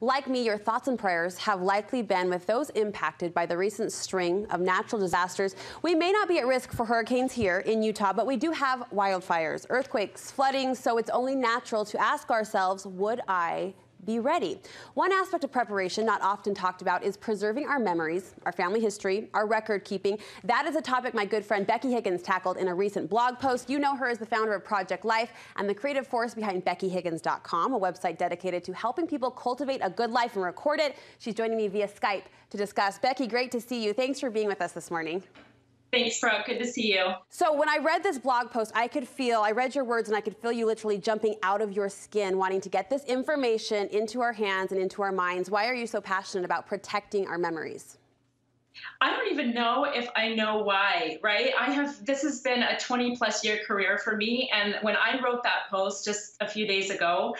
Like me, your thoughts and prayers have likely been with those impacted by the recent string of natural disasters. We may not be at risk for hurricanes here in Utah, but we do have wildfires, earthquakes, flooding, so it's only natural to ask ourselves, would I be ready? One aspect of preparation not often talked about is preserving our memories, our family history, our record keeping. That is a topic my good friend Becky Higgins tackled in a recent blog post. You know her as the founder of Project Life and the creative force behind BeckyHiggins.com, a website dedicated to helping people cultivate a good life and record it. She's joining me via Skype to discuss. Becky, great to see you. Thanks for being with us this morning. Thanks, Brooke. Good to see you. So when I read this blog post, I read your words and I could feel you literally jumping out of your skin, wanting to get this information into our hands and into our minds. Why are you so passionate about protecting our memories? I don't even know if I know why, right? This has been a 20+ year career for me. And when I wrote that post just a few days ago,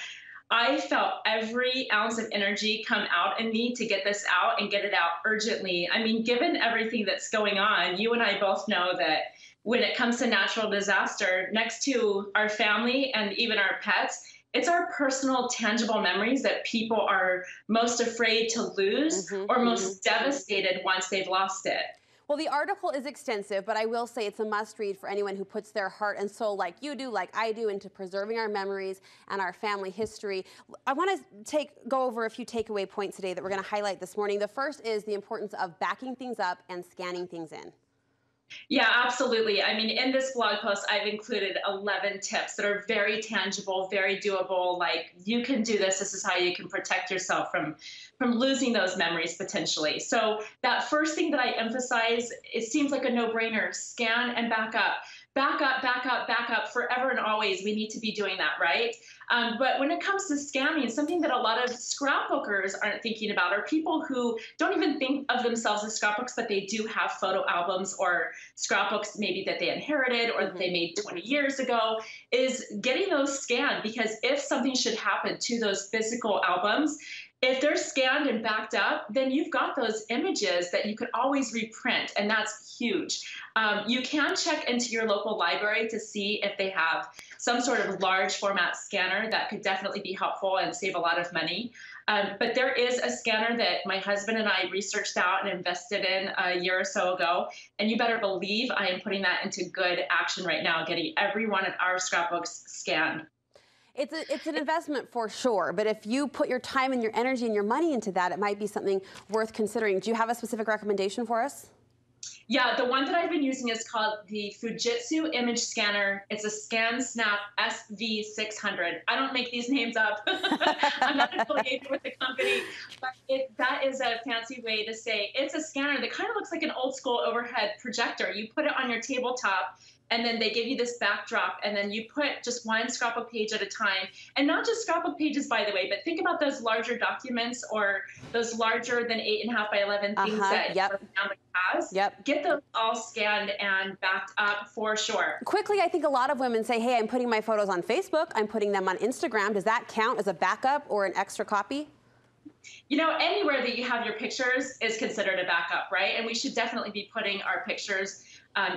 I felt every ounce of energy come out in me to get this out and get it out urgently. I mean, given everything that's going on, you and I both know that when it comes to natural disaster, next to our family and even our pets, it's our personal, tangible memories that people are most afraid to lose or most devastated once they've lost it. Well, the article is extensive, but I will say it's a must-read for anyone who puts their heart and soul, like you do, like I do, into preserving our memories and our family history. I want to go over a few takeaway points today that we're going to highlight this morning. The first is the importance of backing things up and scanning things in. Yeah, absolutely. I mean, in this blog post, I've included 11 tips that are very tangible, very doable. Like, you can do this. This is how you can protect yourself from losing those memories potentially. So that first thing that I emphasize, it seems like a no-brainer: scan and back up. Back up, back up, back up, forever and always. We need to be doing that, right? But when it comes to scanning, something that a lot of scrapbookers aren't thinking about, or people who don't even think of themselves as scrapbooks, but they do have photo albums or scrapbooks maybe that they inherited or that they made 20 years ago, is getting those scanned. Because if something should happen to those physical albums, if they're scanned and backed up, then you've got those images that you could always reprint, and that's huge. You can check into your local library to see if they have some sort of large format scanner. That could definitely be helpful and save a lot of money. But there is a scanner that my husband and I researched out and invested in a year or so ago, and you better believe I am putting that into good action right now, getting every one of our scrapbooks scanned. It's an investment for sure, but if you put your time and your energy and your money into that, it might be something worth considering. Do you have a specific recommendation for us? Yeah, the one that I've been using is called the Fujitsu Image Scanner. It's a ScanSnap SV600. I don't make these names up. I'm not affiliated with the company, but that is a fancy way to say it's a scanner that kind of looks like an old school overhead projector. You put it on your tabletop, and then they give you this backdrop, and then you put just one scrapbook page at a time. And not just scrapbook pages, by the way, but think about those larger documents or those larger than 8.5 by 11 things that your family has. Get those all scanned and backed up for sure. Quickly, I think a lot of women say, hey, I'm putting my photos on Facebook, I'm putting them on Instagram. Does that count as a backup or an extra copy? You know, anywhere that you have your pictures is considered a backup, right? And we should definitely be putting our pictures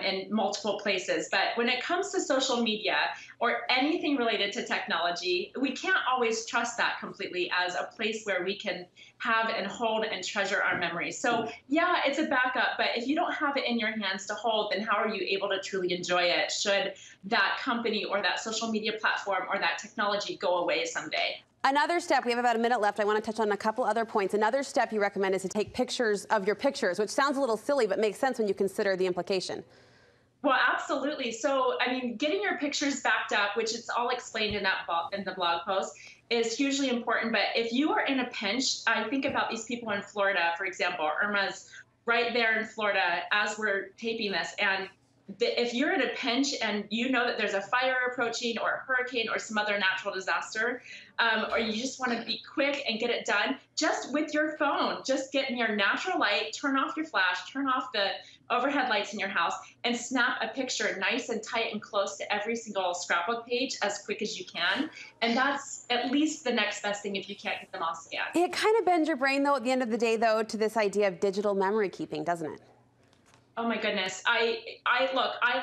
in multiple places. But when it comes to social media or anything related to technology, we can't always trust that completely as a place where we can have and hold and treasure our memories. So yeah, it's a backup, but if you don't have it in your hands to hold, then how are you able to truly enjoy it should that company or that social media platform or that technology go away someday? Another step, we have about a minute left. I want to touch on a couple other points. Another step you recommend is to take pictures of your pictures, which sounds a little silly, but makes sense when you consider the implication. Well, absolutely. So, I mean, getting your pictures backed up, which is all explained in the blog post, is hugely important. But if you are in a pinch, I think about these people in Florida, for example. Irma's right there in Florida as we're taping this. And if you're in a pinch and you know that there's a fire approaching or a hurricane or some other natural disaster, or you just want to be quick and get it done, just with your phone, just get in your natural light, turn off your flash, turn off the overhead lights in your house, and snap a picture nice and tight and close to every single scrapbook page as quick as you can. And that's at least the next best thing if you can't get them all scanned. It kind of bends your brain, though, at the end of the day, though, to this idea of digital memory keeping, doesn't it? Oh my goodness. I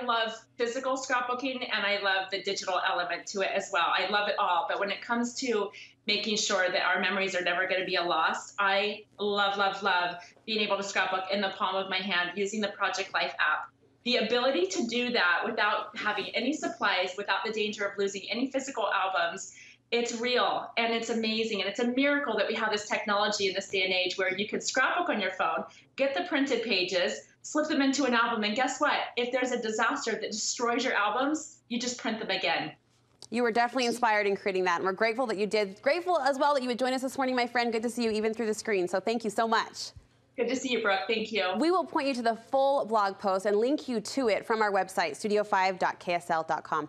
love physical scrapbooking and I love the digital element to it as well. I love it all. But when it comes to making sure that our memories are never going to be a loss, I love, love, love being able to scrapbook in the palm of my hand using the Project Life app. The ability to do that without having any supplies, without the danger of losing any physical albums, it's real and it's amazing. And it's a miracle that we have this technology in this day and age where you can scrapbook on your phone, get the printed pages, slip them into an album, and guess what? If there's a disaster that destroys your albums, you just print them again. You were definitely inspired in creating that, and we're grateful that you did. Grateful as well that you would join us this morning, my friend. Good to see you even through the screen, so thank you so much. Good to see you, Brooke. Thank you. We will point you to the full blog post and link you to it from our website, studio5.ksl.com.